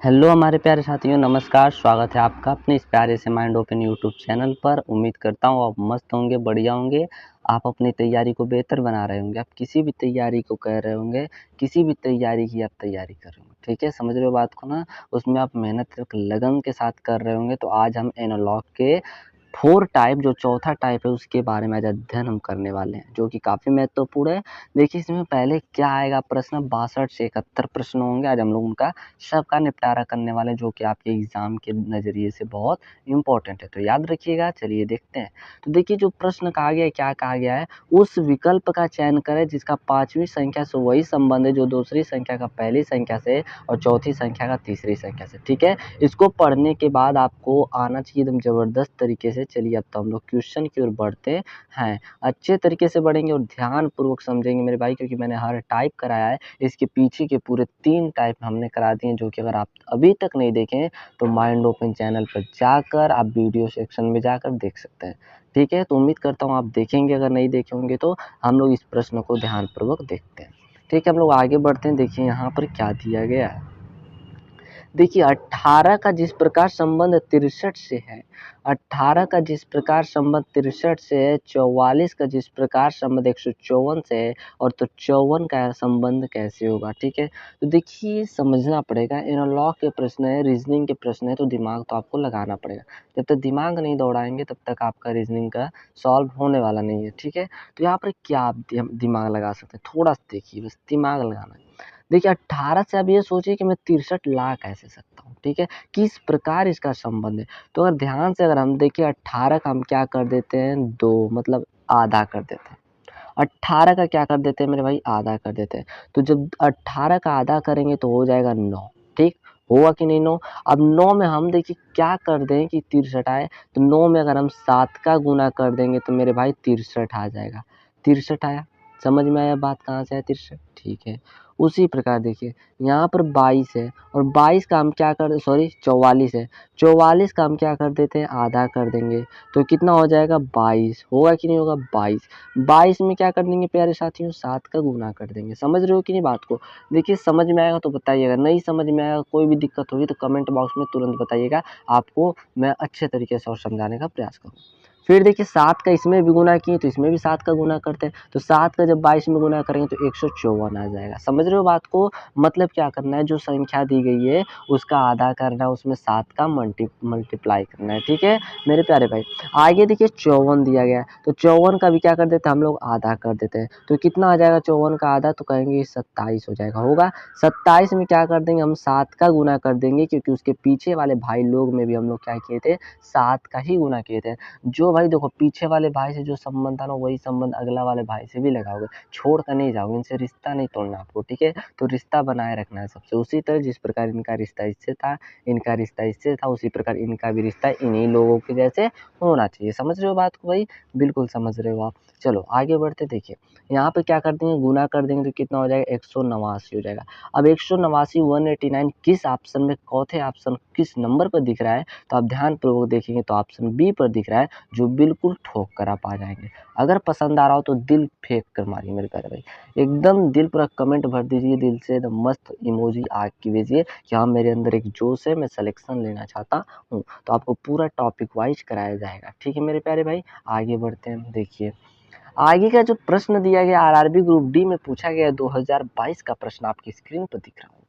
Hello हमारे प्यारे साथियों, नमस्कार। स्वागत है आपका अपने इस प्यारे से माइंड ओपन यूट्यूब चैनल पर। उम्मीद करता हूँ आप मस्त होंगे, बढ़िया होंगे। आप अपनी तैयारी को बेहतर बना रहे होंगे। आप किसी भी तैयारी को कर रहे होंगे, किसी भी तैयारी की आप तैयारी कर रहे होंगे, ठीक है, समझ रहे हो बात को ना। उसमें आप मेहनत लगन के साथ कर रहे होंगे। तो आज हम एनालॉग के 4 टाइप, जो चौथा टाइप है, उसके बारे में आज अध्ययन हम करने वाले हैं, जो कि काफ़ी महत्वपूर्ण है। देखिए इसमें पहले क्या आएगा प्रश्न, 62 से 71 प्रश्न होंगे। आज हम लोग उनका सबका निपटारा करने वाले हैं, जो कि आपके एग्जाम के नज़रिए से बहुत इम्पोर्टेंट है। तो याद रखिएगा। चलिए देखते हैं। तो देखिए जो प्रश्न कहा गया है, क्या कहा गया है, उस विकल्प का चयन करें जिसका 5वीं संख्या से वही संबंध है जो दूसरी संख्या का पहली संख्या से और चौथी संख्या का तीसरी संख्या से। ठीक है, इसको पढ़ने के बाद आपको आना चाहिए एकदम ज़बरदस्त तरीके से। चलिए अब तो हम लोग क्वेश्चन की ओर बढ़ते हैं। अच्छे तरीके से बढ़ेंगे और ध्यानपूर्वक समझेंगे मेरे भाई, क्योंकि मैंने हर टाइप कराया है। इसके पीछे के पूरे 3 टाइप हमने करा दिए हैं, जो कि अगर आप अभी तक नहीं देखें तो माइंड ओपन चैनल पर जाकर आप वीडियो सेक्शन में जाकर देख सकते हैं। ठीक है, तो उम्मीद करता हूँ आप देखेंगे। अगर नहीं देखे होंगे तो हम लोग इस प्रश्न को ध्यानपूर्वक देखते हैं। ठीक है, हम लोग आगे बढ़ते हैं। देखिए यहाँ पर क्या दिया गया है। देखिए 18 का जिस प्रकार संबंध 63 से है, 18 का जिस प्रकार संबंध 63 से है, 44 का जिस प्रकार संबंध 154 से है, और तो 54 का संबंध कैसे होगा। ठीक है, तो देखिए समझना पड़ेगा। एनालॉग के प्रश्न है, रीजनिंग के प्रश्न है, तो दिमाग तो आपको लगाना पड़ेगा। जब तक दिमाग नहीं दौड़ाएंगे तब तक आपका रीजनिंग का सॉल्व होने वाला नहीं है। ठीक है, तो यहाँ पर क्या आप दिमाग लगा सकते हैं, थोड़ा सा देखिए, बस दिमाग लगाना है। देखिए 18 से आप ये सोचिए कि मैं 63 लाख कैसे सकता हूँ। ठीक है, किस प्रकार इसका संबंध है। तो अगर ध्यान से अगर हम देखिए 18 का हम क्या कर देते हैं, 2 मतलब आधा कर देते हैं। 18 का क्या कर देते हैं मेरे भाई, आधा कर देते हैं। तो जब 18 का आधा करेंगे तो हो जाएगा 9। ठीक होगा कि नहीं 9। अब 9 में हम देखिए क्या कर दें कि 63 आए। तो 9 में अगर हम 7 का गुना कर देंगे तो मेरे भाई 63 आ जाएगा। 63 आया, समझ में आया बात कहाँ से है 63। ठीक है, उसी प्रकार देखिए यहाँ पर 22 है, और 22 का हम क्या कर, सॉरी 44 है, 44 का हम क्या कर देते हैं, आधा कर देंगे। तो कितना हो जाएगा 22। होगा कि नहीं होगा 22। 22 में क्या कर देंगे प्यारे साथियों, 7 का गुना कर देंगे। समझ रहे हो कि नहीं बात को। देखिए समझ में आएगा तो बताइएगा, नहीं समझ में आएगा, कोई भी दिक्कत होगी तो कमेंट बॉक्स में तुरंत बताइएगा। आपको मैं अच्छे तरीके से और समझाने का प्रयास करूँ। फिर देखिए 7 का इसमें भी गुना किए तो इसमें भी 7 का गुना करते हैं। तो 7 का जब 22 में गुना करेंगे तो 154 आ जाएगा। समझ रहे हो बात को। मतलब क्या करना है, जो संख्या दी गई है उसका आधा करना है, उसमें 7 का मल्टीप्लाई करना है। ठीक है मेरे प्यारे भाई। आगे देखिए 54 दिया गया है, तो 54 का भी क्या कर देते हैं हम लोग, आधा कर देते हैं। तो कितना आ जाएगा 54 का आधा, तो कहेंगे 27 हो जाएगा। होगा 27 में क्या कर देंगे हम, 7 का गुना कर देंगे, क्योंकि उसके पीछे वाले भाई लोग में भी हम लोग क्या किए थे, 7 का ही गुना किए थे। जो भाई देखो पीछे वाले भाई से जो संबंध था ना, वही संबंध अगला वाले भाई से भी लगाओगे, छोड़ कर नहीं जाओगे। इनसे रिश्ता नहीं तोड़ना आपको। ठीक है, तो रिश्ता बनाए रखना है सबसे। उसी तरह जिस प्रकार इनका रिश्ता इससे था, इनका रिश्ता इससे था, उसी प्रकार इनका भी रिश्ता इन्हीं लोगों के जैसे होना चाहिए। समझ रहे हो बात को भाई, बिल्कुल समझ रहे हो आप। चलो आगे बढ़ते। देखिए यहाँ पे क्या कर देंगे, गुना कर देंगे तो कितना हो जाएगा, 189 हो जाएगा। अब 189 189 किस ऑप्शन में, चौथे ऑप्शन किस नंबर पर दिख रहा है, तो आप ध्यानपूर्वक देखेंगे तो ऑप्शन बी पर दिख रहा है, जो बिल्कुल ठोक कर आप आ जाएंगे। अगर पसंद आ रहा हो तो दिल फेंक कर मारिए मेरे प्यारे भाई, एकदम दिल पूरा कमेंट भर दीजिए दिल से, एकदम मस्त इमोजी आग की भेजिए कि हाँ मेरे अंदर एक जोश है, मैं सिलेक्शन लेना चाहता हूँ। तो आपको पूरा टॉपिक वाइज कराया जाएगा। ठीक है मेरे प्यारे भाई, आगे बढ़ते हैं। देखिए आगे का जो प्रश्न दिया गया आरआरबी ग्रुप डी में पूछा गया 2022 का प्रश्न आपकी स्क्रीन पर दिख रहा होगा।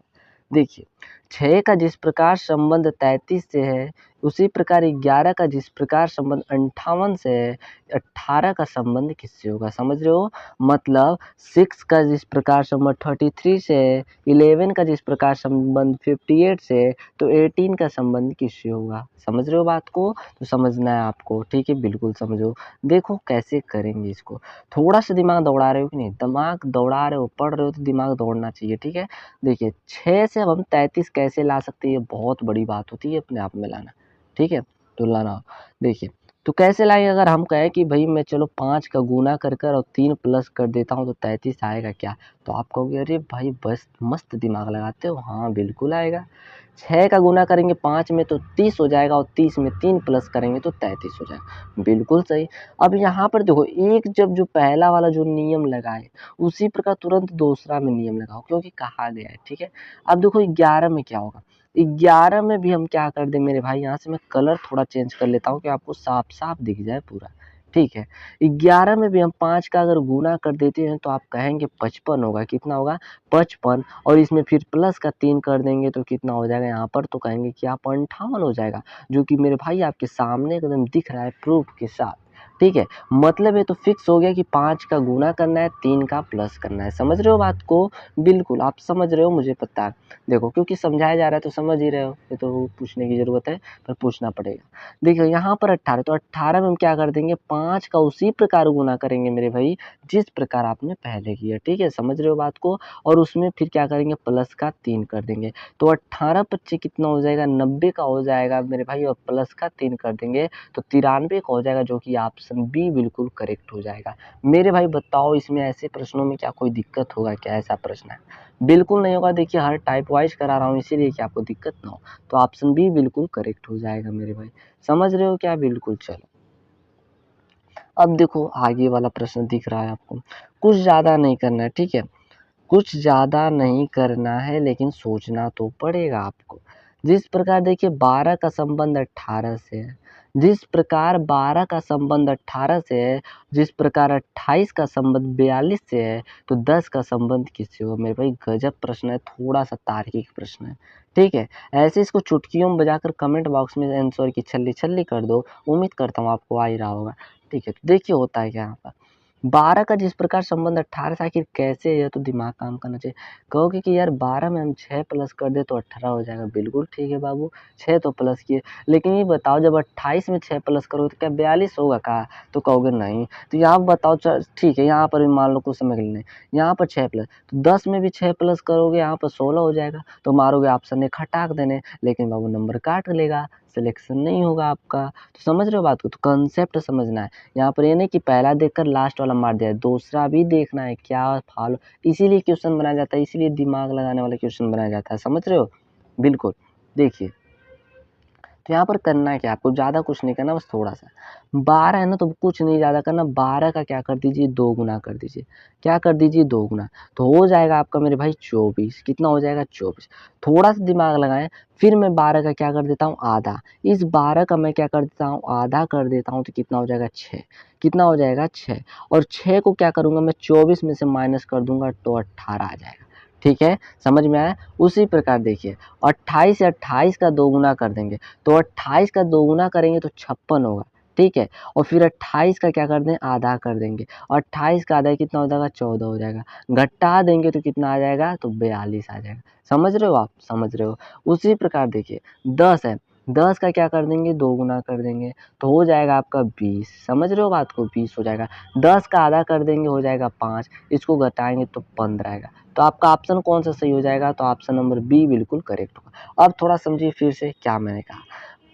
देखिए 6 का जिस प्रकार संबंध 33 से है, उसी प्रकार 11 का जिस प्रकार संबंध 58 से है, 18 का संबंध किससे होगा। समझ रहे हो। मतलब 6 का जिस प्रकार संबंध 33 से है, 11 का जिस प्रकार संबंध 58 से है, तो 18 का संबंध किससे होगा। समझ रहे हो बात को, तो समझना है आपको। ठीक है, बिल्कुल समझो। देखो कैसे करेंगे इसको, थोड़ा सा दिमाग दौड़ा रहे हो कि नहीं, दिमाग दौड़ा रहे हो, पढ़ रहे हो तो दिमाग दौड़ना चाहिए। ठीक है, देखिए 6 से अब हम 33 कैसे ला सकते हैं, ये बहुत बड़ी बात होती है अपने आप में लाना। ठीक है, तो लाना। देखिए तो कैसे लाएंगे, अगर हम कहें कि भाई मैं चलो 5 का गुना कर कर और 3 प्लस कर देता हूँ तो 33 आएगा क्या, तो आप कहोगे अरे भाई बस मस्त दिमाग लगाते हो। हाँ बिल्कुल आएगा। 6 का गुना करेंगे 5 में तो 30 हो जाएगा, और 30 में 3 प्लस करेंगे तो 33 हो जाएगा। बिल्कुल सही। अब यहाँ पर देखो एक जब जो पहला वाला जो नियम लगाए, उसी प्रकार तुरंत दूसरा में नियम लगाओ, क्योंकि कहा गया है। ठीक है, अब देखो 11 में क्या होगा, 11 में भी हम क्या कर दें मेरे भाई, यहाँ से मैं कलर थोड़ा चेंज कर लेता हूँ कि आपको साफ-साफ दिख जाए पूरा, ठीक है। 11 में भी हम 5 का अगर गुना कर देते हैं तो आप कहेंगे 55 होगा, कितना होगा 55, और इसमें फिर प्लस का 3 कर देंगे तो कितना हो जाएगा यहाँ पर, तो कहेंगे कि आप 58 हो जाएगा, जो कि मेरे भाई आपके सामने एकदम दिख रहा है प्रूफ के साथ, ठीक है। मतलब ये तो फिक्स हो गया कि 5 का गुना करना है, 3 का प्लस करना है। समझ रहे हो बात को? बिल्कुल, आप समझ रहे हो मुझे पता है। देखो क्योंकि समझाया जा रहा है तो समझ ही रहे हो, ये तो पूछने की ज़रूरत है, पर पूछना पड़ेगा। देखिए यहाँ पर 18, तो 18 में हम क्या कर देंगे, 5 का उसी प्रकार गुना करेंगे मेरे भाई, जिस प्रकार आपने पहले किया, ठीक है? समझ रहे हो बात को? और उसमें फिर क्या करेंगे, प्लस का 3 कर देंगे। तो 18 पच्चे कितना हो जाएगा, 90 का हो जाएगा मेरे भाई, और प्लस का 3 कर देंगे तो 93 का हो जाएगा, जो कि ऑप्शन बी बिल्कुल करेक्ट हो जाएगा। मेरे भाई बताओ इसमें ऐसे प्रश्नों में क्या कोई दिक्कत होगा क्या? ऐसा प्रश्न है। बिल्कुल नहीं होगा, देखिए हर टाइप वाइज़ करा रहा हूँ इसीलिए कि आपको दिक्कत ना हो। तो ऑप्शन बी बिल्कुल करेक्ट हो जाएगा मेरे भाई। समझ रहे हो क्या? बिल्कुल चलो। अब देखो आगे वाला प्रश्न दिख रहा है आपको। कुछ ज़्यादा नहीं करना है, ठीक है? कुछ ज़्यादा नहीं करना है लेकिन सोचना तो पड़ेगा आपको। जिस प्रकार देखिए 12 का संबंध 18 से है, जिस प्रकार 12 का संबंध 18 से है, जिस प्रकार 28 का संबंध 42 से है, तो 10 का संबंध किससे होगा? मेरे भाई गजब प्रश्न है, थोड़ा-सा तार्किक प्रश्न है, ठीक है? ऐसे इसको चुटकियों में बजाकर कमेंट बॉक्स में आंसर की छल्ली-छल्ली कर दो, उम्मीद करता हूँ आपको आ ही रहा होगा, ठीक है? तो देखिए होता है क्या यहाँ पर, 12 का जिस प्रकार संबंध 18 से आखिर कैसे है, तो दिमाग काम करना चाहिए। कहोगे कि यार 12 में हम 6 प्लस कर दें तो 18 हो जाएगा। बिल्कुल ठीक है बाबू, 6 तो प्लस किए। लेकिन ये बताओ जब 28 में 6 प्लस करोगे तो क्या 42 होगा का? तो कहोगे नहीं। तो यहाँ बताओ ठीक है, यहाँ पर भी मान लो कुछ समझ लें। यहाँ पर 6 प्लस, तो 10 में भी 6 प्लस करोगे यहाँ पर 16 हो जाएगा। तो मारोगे ऑप्शन ए खटाक देने, लेकिन बाबू नंबर काट लेगा, सिलेक्शन नहीं होगा आपका। तो समझ रहे हो बात को? तो कंसेप्ट समझना है। यहाँ पर ये नहीं कि पहला देखकर लास्ट वाला मार दिया, दूसरा भी देखना है क्या फॉलो, इसीलिए क्वेश्चन बनाया जाता है, इसीलिए दिमाग लगाने वाला क्वेश्चन बनाया जाता है। समझ रहे हो? बिल्कुल। देखिए तो यहाँ पर करना क्या है आपको, ज़्यादा कुछ नहीं करना, बस थोड़ा-सा। 12 है ना तो कुछ नहीं ज़्यादा करना, 12 का क्या कर दीजिए 2 गुना कर दीजिए। क्या कर दीजिए 2 गुना, तो हो जाएगा आपका मेरे भाई 24। कितना हो जाएगा 24। थोड़ा-सा दिमाग लगाएँ, फिर मैं 12 का क्या कर देता हूँ आधा। इस 12 का मैं क्या कर देता हूँ आधा कर देता हूँ तो कितना हो जाएगा 6। कितना हो जाएगा 6, और 6 को क्या करूँगा मैं 24 में से माइनस कर दूँगा तो 18 आ जाएगा। ठीक है? समझ में आया? उसी प्रकार देखिए 28 से 28 का 2 गुना कर देंगे, तो 28 का 2 गुना करेंगे तो 56 होगा, ठीक है? और फिर 28 का क्या कर दें आधा कर देंगे, और 28 का आधा कितना हो जाएगा 14 हो जाएगा। घटा देंगे तो कितना आ जाएगा, तो 42 आ जाएगा। समझ रहे हो आप? समझ रहे हो। उसी प्रकार देखिए 10 है, 10 का क्या कर देंगे 2 गुना कर देंगे, तो हो जाएगा आपका 20। समझ रहे हो बात को? 20 हो जाएगा। 10 का आधा कर देंगे हो जाएगा 5, इसको घटाएँगे तो 15 आएगा। तो आपका ऑप्शन कौन-सा सही हो जाएगा, तो ऑप्शन नंबर बी बिल्कुल करेक्ट होगा। अब थोड़ा समझिए फिर से क्या मैंने कहा।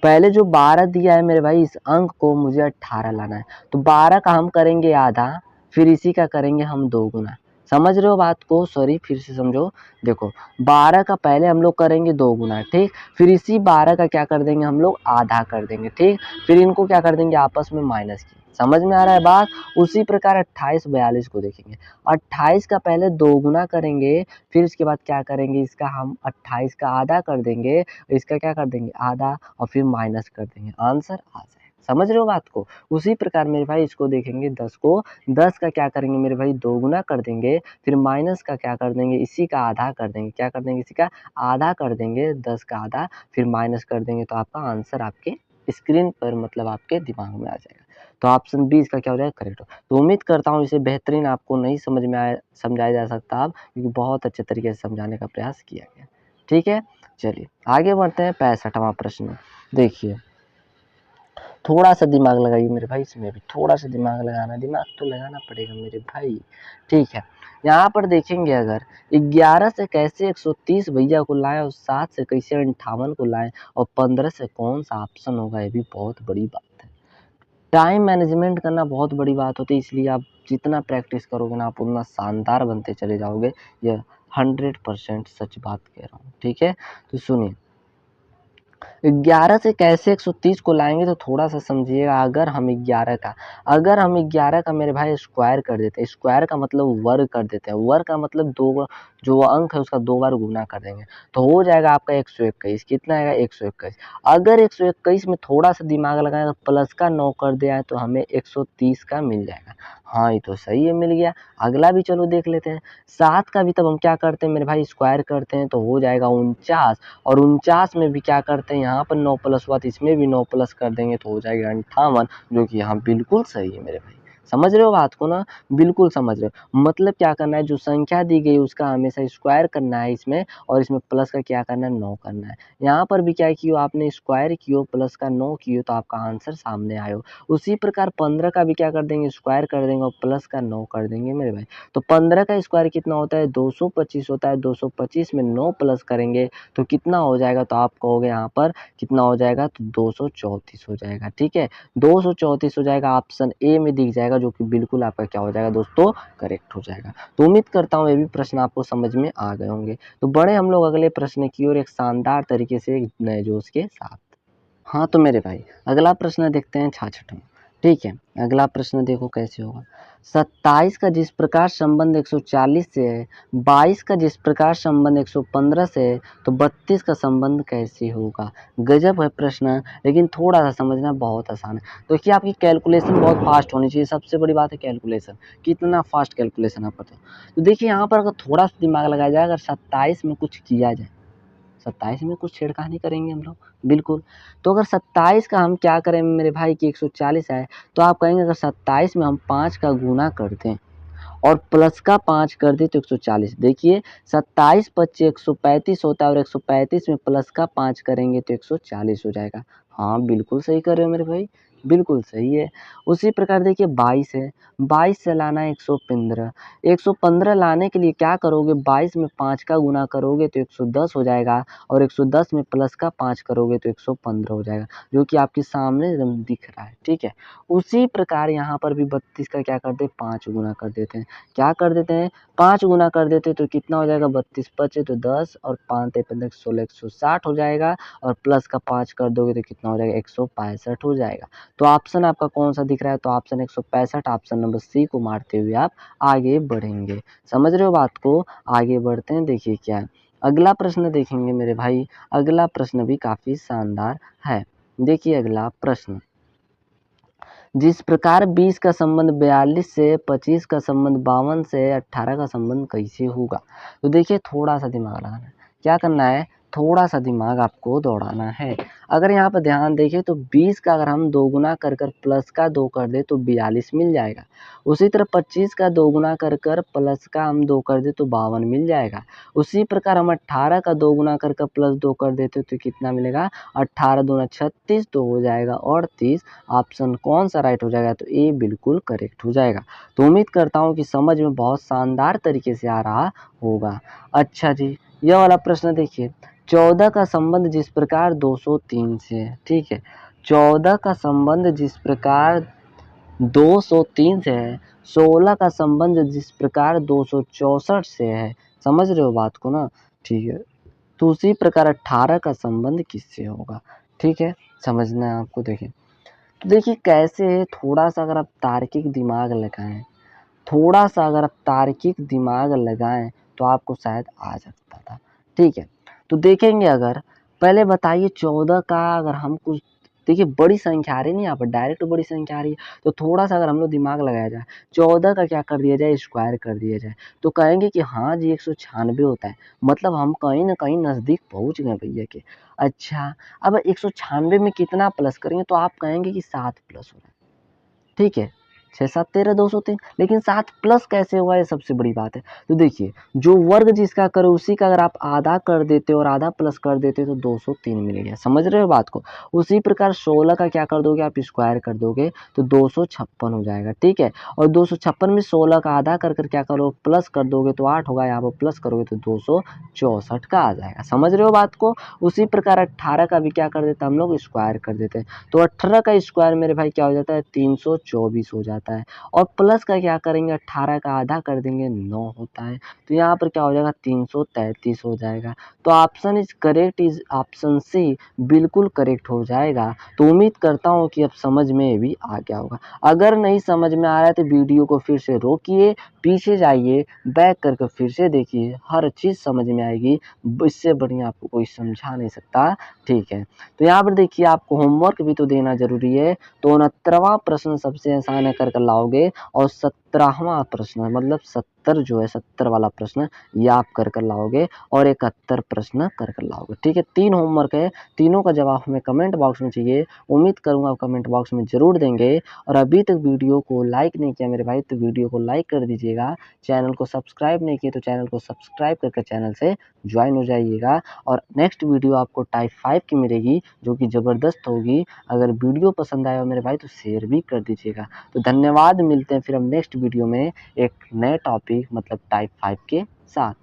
पहले जो 12 दिया है मेरे भाई, इस अंक को मुझे 18 लाना है, तो 12 का हम करेंगे आधा, फिर इसी का करेंगे हम 2 गुना। समझ रहे हो बात को? सॉरी फिर से समझो। देखो 12 का पहले हम लोग करेंगे 2 गुना, ठीक? फिर इसी 12 का क्या कर देंगे हम लोग आधा कर देंगे, ठीक? फिर इनको क्या कर देंगे आपस में माइनस की। समझ में आ रहा है बात? उसी प्रकार 28 42 को देखेंगे। 28 का पहले 2 गुना करेंगे, फिर इसके बाद क्या करेंगे, इसका हम 28 का आधा कर देंगे, इसका क्या कर देंगे आधा, और फिर माइनस कर देंगे, आंसर आ जाएगा। समझ रहे हो बात को? उसी प्रकार मेरे भाई इसको देखेंगे 10 को, 10 का क्या करेंगे मेरे भाई 2 गुना कर देंगे, फिर माइनस का क्या कर देंगे, इसी का आधा कर देंगे। क्या कर देंगे, इसी का आधा कर देंगे, 10 का आधा, फिर माइनस कर देंगे, तो आपका आंसर आपके स्क्रीन पर मतलब आपके दिमाग में आ जाएगा। तो ऑप्शन बी इसका क्या हो जाएगा करेक्ट। तो उम्मीद करता हूँ इसे बेहतरीन आपको नहीं समझ में आया, समझाया जा सकता अब, क्योंकि बहुत अच्छे तरीके से समझाने का प्रयास किया गया। ठीक है? चलिए आगे बढ़ते हैं 65वां प्रश्न। देखिए थोड़ा-सा दिमाग लगाइए मेरे भाई, इसमें भी थोड़ा-सा दिमाग लगाना है, दिमाग तो लगाना पड़ेगा मेरे भाई। ठीक है, यहाँ पर देखेंगे अगर 11 से कैसे 130 भैया को लाएँ, और 7 से कैसे 58 को लाएँ, और 15 से कौन-सा ऑप्शन होगा, ये भी बहुत बड़ी बात है। टाइम मैनेजमेंट करना बहुत बड़ी बात होती है, इसलिए आप जितना प्रैक्टिस करोगे ना, आप उतना शानदार बनते चले जाओगे। यह 100% सच बात कह रहा हूँ, ठीक है? तो सुनिए 11 से कैसे 130 को लाएँगे, तो थोड़ा-सा समझिएगा। अगर हम 11 का मेरे भाई स्क्वायर कर देते हैं, स्क्वायर का मतलब वर्ग कर देते हैं, वर्ग का मतलब जो वो अंक है उसका 2 बार गुना कर देंगे तो हो जाएगा आपका 121। कितना आएगा 121। अगर 121 में थोड़ा सा दिमाग लगाएं तो प्लस का 9 कर दिया है तो हमें 130 का मिल जाएगा। हाँ ये तो सही है, मिल गया। अगला भी चलो देख लेते हैं। 7 का भी तब हम क्या करते हैं मेरे भाई, स्क्वायर करते हैं तो हो जाएगा 49। और 49 में भी क्या करते हैं, यहाँ पर 9 प्लस हुआ तो इसमें भी 9 प्लस कर देंगे तो हो जाएगा 58, जो कि यहाँ बिल्कुल सही है मेरे भाई। समझ रहे हो बात को ना, बिल्कुल समझ रहे हो। मतलब क्या करना है, जो संख्या दी गई उसका हमेशा स्क्वायर करना है इसमें, और इसमें प्लस का क्या करना है 9 करना है। यहाँ पर भी क्या किया आपने, स्क्वायर किया प्लस का 9 किया तो आपका आंसर सामने आयो। उसी प्रकार 15 का भी क्या कर देंगे, स्क्वायर कर देंगे और प्लस का 9 कर देंगे मेरे भाई। तो 15 का स्क्वायर कितना होता है 225 होता है। 225 में 9 प्लस करेंगे तो कितना हो जाएगा, तो आप कहोगे यहाँ पर कितना हो जाएगा, तो 234 हो जाएगा। ठीक है, 234 हो जाएगा, ऑप्शन ए में दिख जाएगा, जो कि बिल्कुल आपका क्या हो जाएगा दोस्तों, करेक्ट हो जाएगा। तो उम्मीद करता हूँ ये भी प्रश्न आपको समझ में आ गए होंगे। तो बढ़े हम लोग अगले प्रश्न की ओर एक शानदार तरीके से एक नए जोश के साथ। हाँ तो मेरे भाई अगला प्रश्न देखते हैं 66वां। ठीक है, अगला प्रश्न देखो कैसे होगा। 27 का जिस प्रकार संबंध 140 से है, 22 का जिस प्रकार संबंध 115 से है, तो 32 का संबंध कैसे होगा। गजब है प्रश्न, लेकिन थोड़ा सा समझना बहुत आसान है। तो देखिए आपकी कैलकुलेशन बहुत फास्ट होनी चाहिए, सबसे बड़ी बात है कैलकुलेशन, कितना फास्ट कैलकुलेशन आप करते हो। तो देखिए यहाँ पर अगर थोड़ा सा दिमाग लगाया जाए, अगर 27 में कुछ किया जाए, 27 में कुछ छेड़खानी करेंगे हम लोग, बिल्कुल। तो अगर 27 का हम क्या करें मेरे भाई कि 140 आए, तो आप कहेंगे अगर 27 में हम 5 का गुना कर दें और प्लस का 5 कर दें तो 140। देखिए 27 पच्चीस 135 होता है और 135 में प्लस का 5 करेंगे तो 140 हो जाएगा। हाँ बिल्कुल सही कर रहे हो मेरे भाई, बिल्कुल सही है। उसी प्रकार देखिए 22 है, 22 से लाना है 115। 115 लाने के लिए क्या करोगे, 22 में 5 का गुना करोगे तो 110 हो जाएगा, और 110 में प्लस का 5 करोगे तो 115 हो जाएगा, जो कि आपके सामने एकदम दिख रहा है। ठीक है, उसी प्रकार यहाँ पर भी 32 का क्या करते हैं, 5 गुना कर देते हैं। क्या कर देते हैं, 5 गुना कर देते तो कितना हो जाएगा, 32 पचे तो 10 और 5 15 16 160 हो जाएगा, और प्लस का 5 कर दोगे तो कितना हो जाएगा 165 हो जाएगा। तो ऑप्शन आपका कौन सा दिख रहा है, तो ऑप्शन 165, ऑप्शन नंबर सी को मारते हुए आप आगे बढ़ेंगे। समझ रहे हो बात को, आगे बढ़ते हैं। देखिए क्या है, अगला प्रश्न देखेंगे मेरे भाई। अगला प्रश्न भी काफी शानदार है। देखिए अगला प्रश्न, जिस प्रकार 20 का संबंध 42 से, 25 का संबंध 52 से, 18 का संबंध कैसे होगा। तो देखिए थोड़ा सा दिमाग लगाना है, क्या करना है, थोड़ा सा दिमाग आपको दौड़ाना है। अगर यहाँ पर ध्यान देखें तो 20 का अगर हम 2 गुना कर कर प्लस का 2 कर दे तो 42 मिल जाएगा। उसी तरह 25 का 2 गुना कर कर प्लस का हम 2 कर दे तो 52 मिल जाएगा। उसी प्रकार हम 18 का 2 गुना कर कर प्लस 2 कर देते तो कितना मिलेगा, 18 दूना 36 तो हो जाएगा 38। ऑप्शन कौन सा राइट हो जाएगा, तो ए बिल्कुल करेक्ट हो जाएगा। तो उम्मीद करता हूँ कि समझ में बहुत शानदार तरीके से आ रहा होगा। अच्छा जी, यह वाला प्रश्न देखिए, 14 का संबंध जिस प्रकार 203 से है। ठीक है, 14 का संबंध जिस प्रकार 203 से है, 16 का संबंध जिस प्रकार 264 से है। समझ रहे हो बात को ना, ठीक है। तो उसी प्रकार 18 का संबंध किससे होगा। ठीक है, समझना है आपको। देखिए तो देखिए कैसे है, थोड़ा सा अगर आप तार्किक दिमाग लगाएं, थोड़ा सा अगर आप तार्किक दिमाग लगाएं तो आपको शायद आ सकता था। ठीक है, तो देखेंगे अगर, पहले बताइए 14 का अगर हम कुछ, देखिए बड़ी संख्या आ रही नहीं, यहाँ पर डायरेक्ट बड़ी संख्या आ रही है, तो थोड़ा सा अगर हम लोग दिमाग लगाया जाए, 14 का क्या कर दिया जाए, स्क्वायर कर दिया जाए, तो कहेंगे कि हाँ जी 196 होता है। मतलब हम कहीं ना कहीं नज़दीक पहुंच गए भैया के। अच्छा, अब 196 में कितना प्लस करेंगे, तो आप कहेंगे कि 7 प्लस हो रहा है। ठीक है, 6 7 13 203, लेकिन 7 प्लस कैसे हुआ, ये सबसे बड़ी बात है। तो देखिए जो वर्ग जिसका करो उसी का अगर आप आधा कर देते और आधा प्लस कर देते तो 203 मिल गया। समझ रहे हो बात को। उसी प्रकार 16 का क्या कर दोगे, आप स्क्वायर कर दोगे तो 256 हो जाएगा। ठीक है, और 256 में 16 का आधा कर कर क्या करो, प्लस कर दोगे तो 8 होगा, यहाँ पर प्लस करोगे तो 264 का आ जाएगा। समझ रहे हो बात को। उसी प्रकार 18 का भी क्या कर देते हम लोग, स्क्वायर कर देते हैं। तो 18 का स्क्वायर मेरे भाई क्या हो जाता है, 324 हो जाता है। जाता है। और प्लस का क्या करेंगे, 18 का आधा कर देंगे 9 होता है। तो यहाँ पर क्या हो जाएगा, 333 हो जाएगा। तो option is correct is option C, बिल्कुल करेक्ट हो जाएगा। तो उम्मीद करता हूँ कि अब समझ में भी आ गया होगा। अगर नहीं समझ में आ रहा है तो वीडियो को फिर से रोकिए, पीछे जाइए, बैक करके फिर से देखिए, हर चीज़ समझ में आएगी। इससे बढ़िया आपको कोई समझा नहीं सकता, ठीक है। तो यहाँ पर देखिए आपको होमवर्क भी तो देना ज़रूरी है। तो 69वां प्रश्न सबसे आसान है कर लाओगे, और 17वां प्रश्न मतलब 70 जो है 70 वाला प्रश्न ये आप कर लाओगे, और 71 प्रश्न कर लाओगे, ठीक है। 3 होमवर्क है, तीनों का जवाब हमें कमेंट बॉक्स में चाहिए। उम्मीद करूँगा आप कमेंट बॉक्स में ज़रूर देंगे। और अभी तक वीडियो को लाइक नहीं किया मेरे भाई तो वीडियो को लाइक कर दीजिएगा। चैनल को सब्सक्राइब नहीं किया तो चैनल को सब्सक्राइब करके चैनल से ज्वाइन हो जाइएगा। और नेक्स्ट वीडियो आपको टाइप 5 की मिलेगी जो कि ज़बरदस्त होगी। अगर वीडियो पसंद आया हो मेरे भाई तो शेयर भी कर दीजिएगा। तो धन्यवाद, मिलते हैं फिर हम नेक्स्ट वीडियो में एक नए टॉपिक मतलब टाइप 5 के साथ।